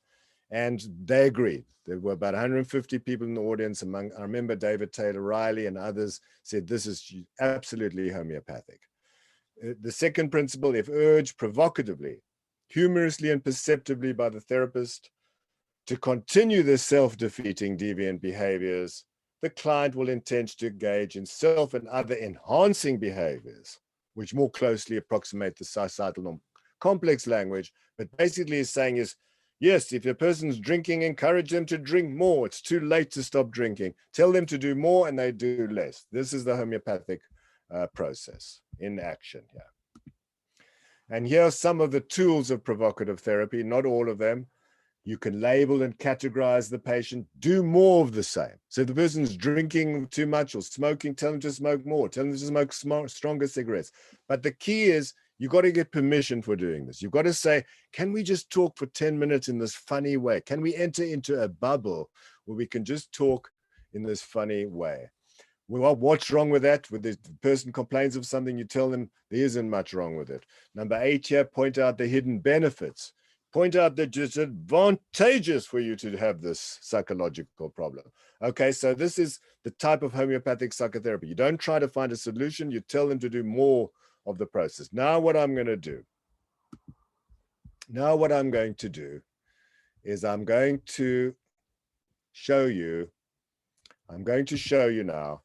and they agreed. There were about 150 people in the audience. I remember David Taylor Riley and others said this is absolutely homeopathic. The second principle, if urged provocatively, humorously and perceptively by the therapist to continue the self-defeating deviant behaviors, the client will intend to engage in self and other enhancing behaviors, which more closely approximate the societal complex language, but basically is saying is, yes, if a person's drinking, encourage them to drink more. It's too late to stop drinking. Tell them to do more and they do less. This is the homeopathic process in action here. And here are some of the tools of provocative therapy, not all of them. You can label and categorize the patient, do more of the same. So if the person's drinking too much or smoking, tell them to smoke more, tell them to smoke stronger cigarettes. But the key is, you've got to get permission for doing this. You've got to say, can we just talk for 10 minutes in this funny way? Can we enter into a bubble where we can just talk in this funny way? Well, what's wrong with that? When the person complains of something, you tell them there isn't much wrong with it. Number 8 here, point out the hidden benefits. Point out that it's advantageous for you to have this psychological problem. Okay, so this is the type of homeopathic psychotherapy. You don't try to find a solution, you tell them to do more of the process. Now what I'm going to do is I'm going to show you now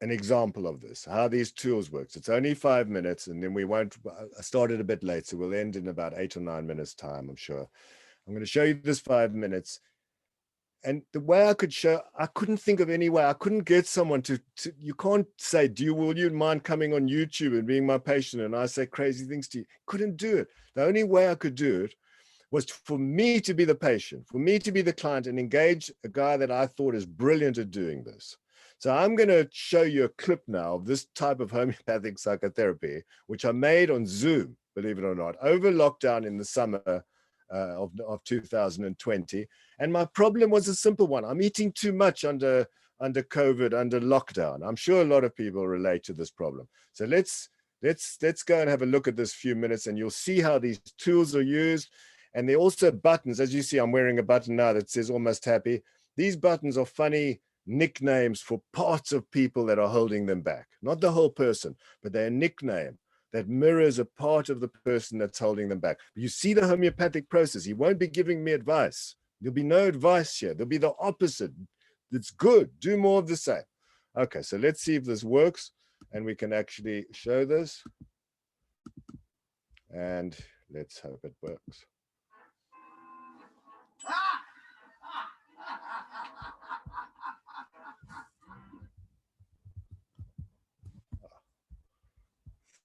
an example of this, how these tools work. It's only 5 minutes, and then I started a bit late, so we'll end in about 8 or 9 minutes time, I'm sure. I'm going to show you this 5 minutes. And the way I couldn't think of any way. I couldn't get someone to you can't say, will you mind coming on YouTube and being my patient? And I say crazy things to you. Couldn't do it. The only way I could do it was for me to be the patient, for me to be the client and engage a guy that I thought is brilliant at doing this. So I'm going to show you a clip now of this type of homeopathic psychotherapy, which I made on Zoom. believe it or not, over lockdown in the summer of 2020. And my problem was a simple one. I'm eating too much under COVID, under lockdown. I'm sure a lot of people relate to this problem. So let's go and have a look at this few minutes, and you'll see how these tools are used. And they're also buttons. As you see, I'm wearing a button now that says almost happy. These buttons are funny nicknames for parts of people that are holding them back. Not the whole person, but they're a nickname that mirrors a part of the person that's holding them back. You see the homeopathic process. He won't be giving me advice. There'll be no advice here. There'll be the opposite. It's good. Do more of the same. Okay, so let's see if this works, and we can actually show this. And let's hope it works.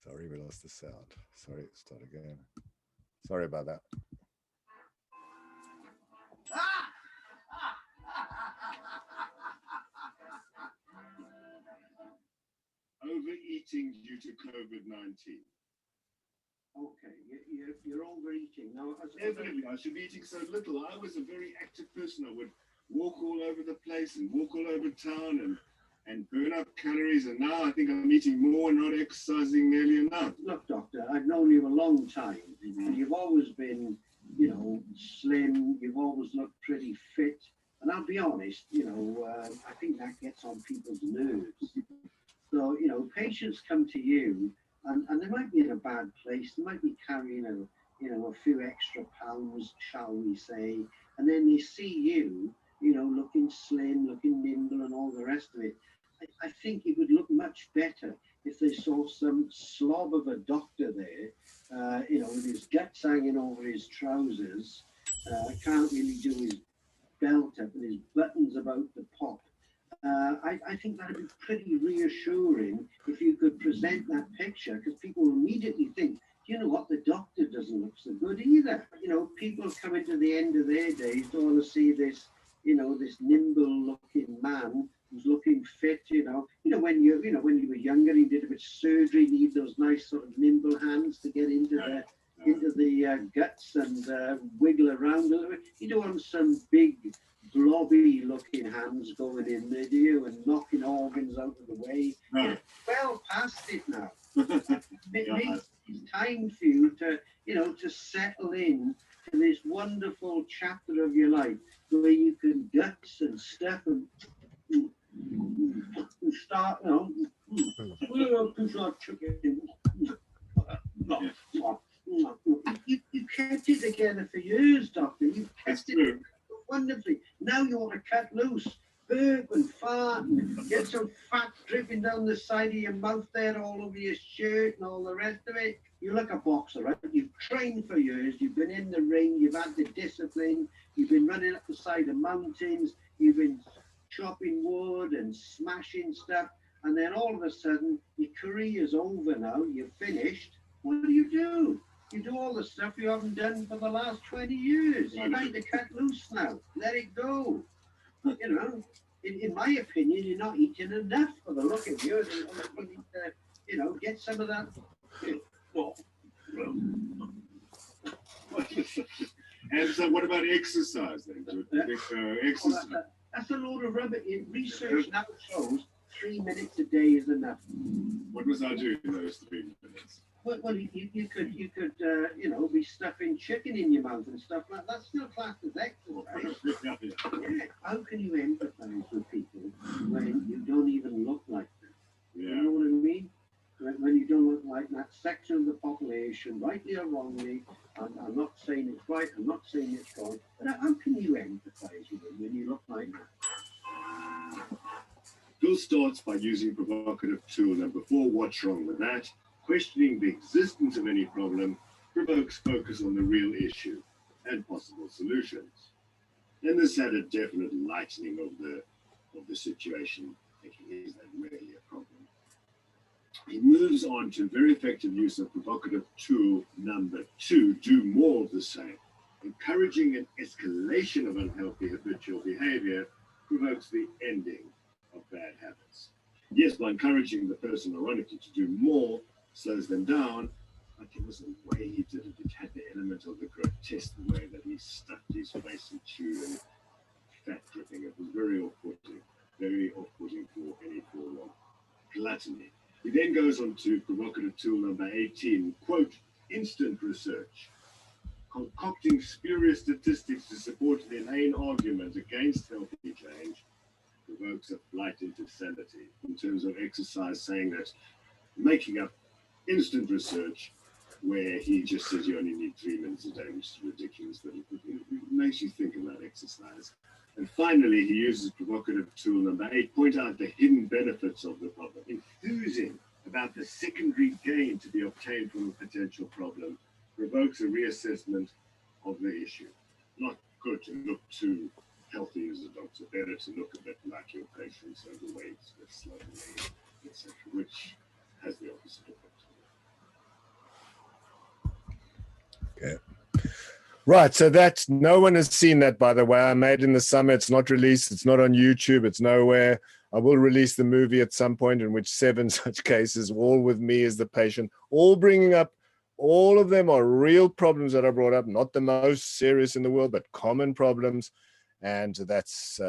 Sorry, we lost the sound. Sorry, start again. Sorry about that. Overeating due to COVID-19. Okay, you're overeating. Now, Evidently, I should be eating so little. I was a very active person. I would walk all over the place and walk all over town and burn up calories. And now I think I'm eating more and not exercising nearly enough. Look, doctor, I've known you a long time. You've always been, slim. You've always looked pretty fit. And I'll be honest, I think that gets on people's nerves. So, patients come to you and they might be in a bad place. They might be carrying a few extra pounds, shall we say, and then they see you, looking slim, looking nimble and all the rest of it. I think it would look much better if they saw some slob of a doctor there, with his guts hanging over his trousers, can't really do his belt up and his buttons about to pop. I think that would be pretty reassuring if you could present that picture, because people will immediately think, you know what, the doctor doesn't look so good either. People coming to the end of their days don't want to see this, this nimble-looking man who's looking fit. When you were younger, you did a bit of surgery, you need those nice sort of nimble hands to get into the guts and wiggle around a little bit. You don't want some big blobby looking hands going in there, do you, and knocking organs out of the way. No. Well past it now. It's time for you to settle in to this wonderful chapter of your life where you can guts and stuff and start, you kept it together for years, doctor. You've kept it wonderfully. Now you want to cut loose, burp and fart and get some fat dripping down the side of your mouth there, all over your shirt and all the rest of it. You look a boxer, right? You've trained for years, you've been in the ring, you've had the discipline, you've been running up the side of mountains, you've been chopping wood and smashing stuff, and then all of a sudden your career's over now, you're finished. What do? You do all the stuff you haven't done for the last 20 years. You're trying to cut loose now. Let it go. In my opinion, you're not eating enough for the look of you. You need to, get some of that. And so what about exercise then? Exercise. That's a load of rubbish. Research now shows 3 minutes a day is enough. What was I doing in those 3 minutes? Well, you could be stuffing chicken in your mouth and stuff like that. That's still classed as exercise. Yeah. How can you empathize with people when you don't even look like them? Yeah. You know what I mean? When you don't look like that section of the population, rightly or wrongly, I'm not saying it's right, I'm not saying it's wrong, but how can you empathize with them when you look like that? Phil starts by using provocative tool number 4, what's wrong with that? Questioning the existence of any problem provokes focus on the real issue and possible solutions. And this had a definite lightening of the situation, thinking, is that really a problem? He moves on to very effective use of provocative tool number 2, do more of the same. Encouraging an escalation of unhealthy habitual behavior provokes the ending of bad habits. Yes, by encouraging the person, ironically, to do more, slows them down, like it was the way he did it. It had the element of the grotesque, the way that he stuck his face into and fat dripping. It was very off-putting for any form of gluttony. He then goes on to provocative tool number 18, quote, instant research. Concocting spurious statistics to support the inane argument against healthy change provokes a flight into sanity. In terms of exercise, saying that making up instant research where he just says you only need 3 minutes a day, which is ridiculous, but it makes you think about exercise. And finally, he uses provocative tool number 8, point out the hidden benefits of the problem, enthusing about the secondary gain to be obtained from a potential problem, provokes a reassessment of the issue. Not good to look too healthy as a doctor, better to look a bit like your patients, overweight, slowly, etc., which has the opposite effect. Okay. Right, so that, no one has seen that, by the way. I made in the summer. It's not released. It's not on YouTube. It's nowhere. I will release the movie at some point in which 7 such cases, all with me as the patient, all bringing up, all of them are real problems that I brought up, not the most serious in the world, but common problems. And that's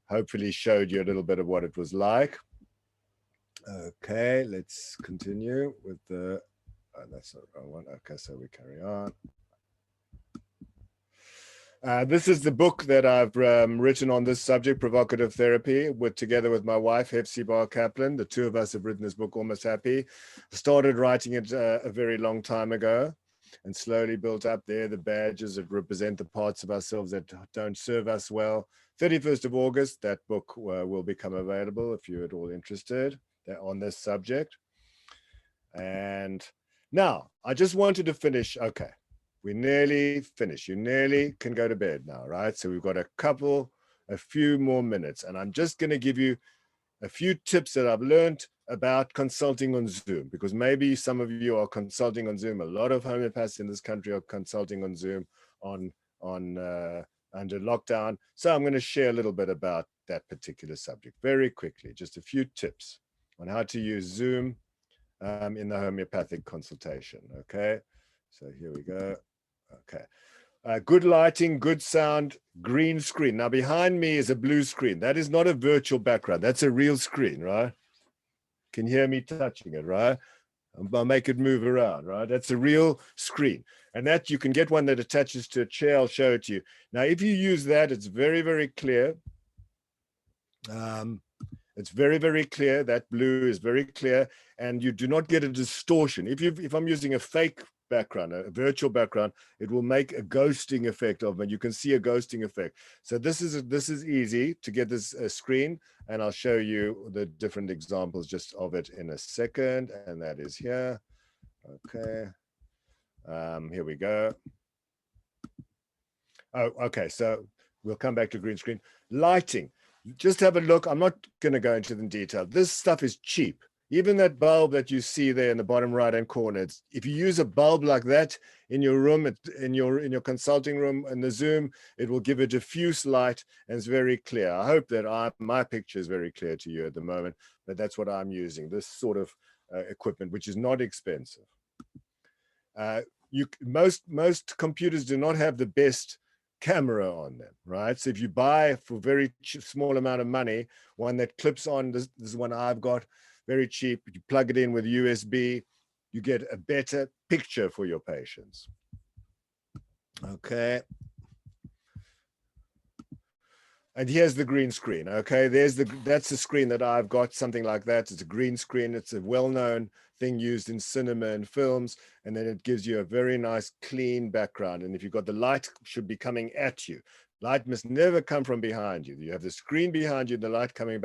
hopefully showed you a little bit of what it was like. Okay, let's continue with the, that's not the wrong one. Okay, so we carry on. This is the book that I've written on this subject, Provocative Therapy, together with my wife, Hepzibah Kaplan. The two of us have written this book, Almost Happy. I started writing it a very long time ago and slowly built up there the badges that represent the parts of ourselves that don't serve us well. 31st of August, that book will become available if you're at all interested on this subject. And now, I just wanted to finish, okay. We nearly finished. You nearly can go to bed now, right? So we've got a few more minutes, and I'm just going to give you a few tips that I've learned about consulting on Zoom, because maybe some of you are consulting on Zoom. A lot of homeopaths in this country are consulting on Zoom under lockdown. So I'm going to share a little bit about that particular subject very quickly. Just a few tips on how to use Zoom in the homeopathic consultation. Okay, so here we go. Okay, good lighting, good sound, green screen. Now behind me is a blue screen. That is not a virtual background. That's a real screen, right? Can you hear me touching it, right? I'll make it move around, right? That's a real screen. And that you can get one that attaches to a chair. I'll show it to you. Now, if you use that, it's very, very clear. It's very, very clear. That blue is very clear, and you do not get a distortion. If I'm using a fake background, a virtual background, it will make a ghosting effect of it. You can see a ghosting effect. So this is easy to get this screen, and I'll show you the different examples just of it in a second. And that is here. Okay. Here we go. Oh, okay. So we'll come back to green screen. Lighting. Just have a look. I'm not going to go into the detail. This stuff is cheap. Even that bulb that you see there in the bottom right-hand corner, if you use a bulb like that in your room, in your consulting room, in the Zoom, it will give a diffuse light and it's very clear. I hope that my picture is very clear to you at the moment, but that's what I'm using, this sort of equipment, which is not expensive. Most computers do not have the best camera on them, right? So if you buy for very small amount of money, one that clips on, this is one I've got, very cheap. You plug it in with USB, you get a better picture for your patients. Okay. And here's the green screen. Okay, that's the screen that I've got, something like that. It's a green screen. It's a well-known thing used in cinema and films, and then it gives you a very nice clean background. And if you've got the light, should be coming at you. Light must never come from behind you. You have the screen behind you, the light coming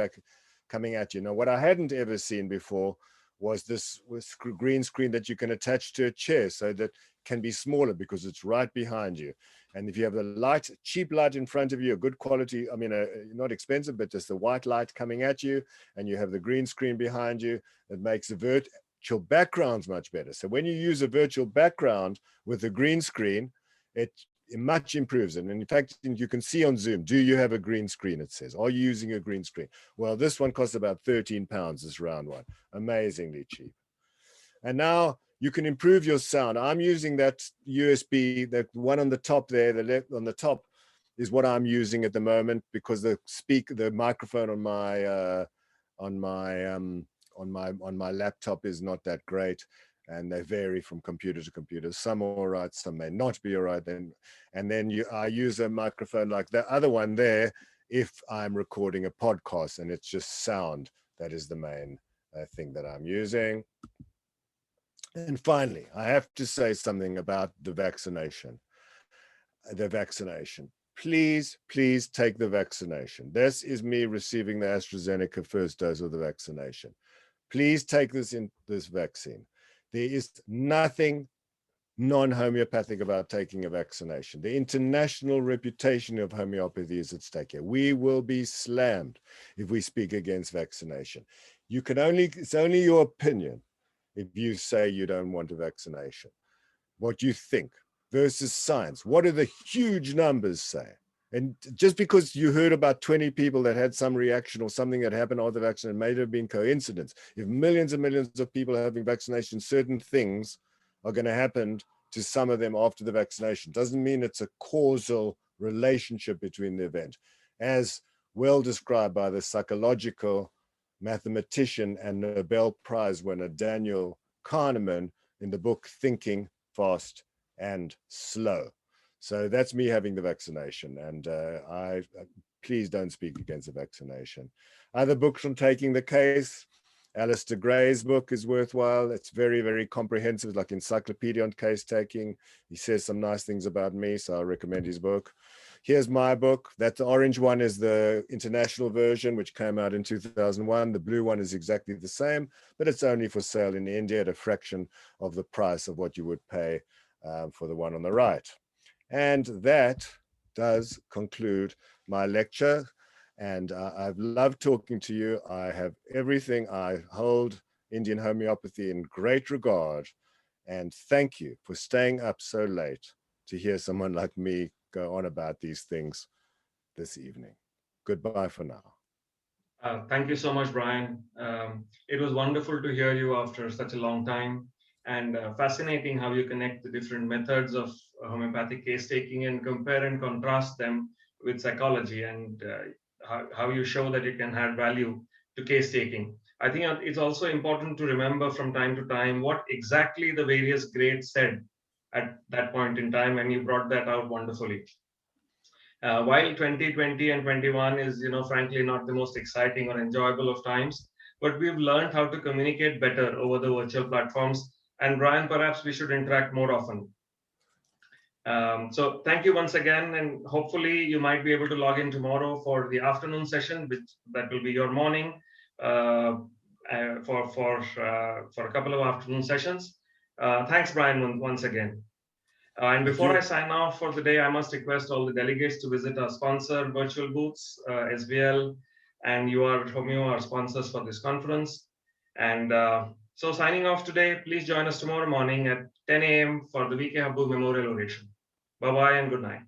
at you. Now, what I hadn't ever seen before was this green screen that you can attach to a chair, so that can be smaller because it's right behind you. And if you have the light, cheap light in front of you, a good quality, I mean, not expensive, but just the white light coming at you, and you have the green screen behind you, it makes the virtual backgrounds much better. So when you use a virtual background with a green screen, it much improves it. And in fact, you can see on Zoom, do you have a green screen? It says, are you using a green screen? Well, this one costs about £13, this round one. Amazingly cheap. And now you can improve your sound. I'm using that USB, that one on the top there, the left on the top is what I'm using at the moment, because the microphone on my laptop is not that great, and they vary from computer to computer. Some are all right, some may not be all right. I use a microphone like the other one there if I'm recording a podcast, and it's just sound. That is the main thing that I'm using. And finally, I have to say something about the vaccination. Please, please take the vaccination. This is me receiving the AstraZeneca first dose of the vaccination. Please take this vaccine. There is nothing non-homeopathic about taking a vaccination. The international reputation of homeopathy is at stake here. We will be slammed if we speak against vaccination. It's only your opinion if you say you don't want a vaccination. What you think versus science. What do the huge numbers say? And just because you heard about 20 people that had some reaction or something that happened after the vaccine, it may have been coincidence. If millions and millions of people are having vaccination, certain things are going to happen to some of them after the vaccination. Doesn't mean it's a causal relationship between the event. As well described by the psychological mathematician and Nobel Prize winner Daniel Kahneman in the book Thinking Fast and Slow. So that's me having the vaccination, and please don't speak against the vaccination. Other books on taking the case, Alistair Gray's book is worthwhile. It's very, very comprehensive, like encyclopedia on case taking. He says some nice things about me, so I recommend his book. Here's my book. That orange one is the international version, which came out in 2001. The blue one is exactly the same, but it's only for sale in India at a fraction of the price of what you would pay for the one on the right. And that does conclude my lecture. And I've loved talking to you. I have everything. I hold Indian homeopathy in great regard. And thank you for staying up so late to hear someone like me go on about these things this evening. Goodbye for now. Thank you so much, Brian. It was wonderful to hear you after such a long time, and fascinating how you connect the different methods of homeopathic case taking and compare and contrast them with psychology, and how you show that it can add value to case taking. I think it's also important to remember from time to time what exactly the various grades said at that point in time, and you brought that out wonderfully. While 2020 and 21 is, frankly, not the most exciting or enjoyable of times, but we've learned how to communicate better over the virtual platforms. And Brian, perhaps we should interact more often. So thank you once again, and hopefully you might be able to log in tomorrow for the afternoon session, that will be your morning for a couple of afternoon sessions. Thanks, Brian, once again. And before I sign off for the day, I must request all the delegates to visit our sponsor virtual booths, SBL and UR Homeo, our sponsors for this conference. And so signing off today, please join us tomorrow morning at 10 a.m. for the VK Habbu Memorial Oration. Bye-bye and good night.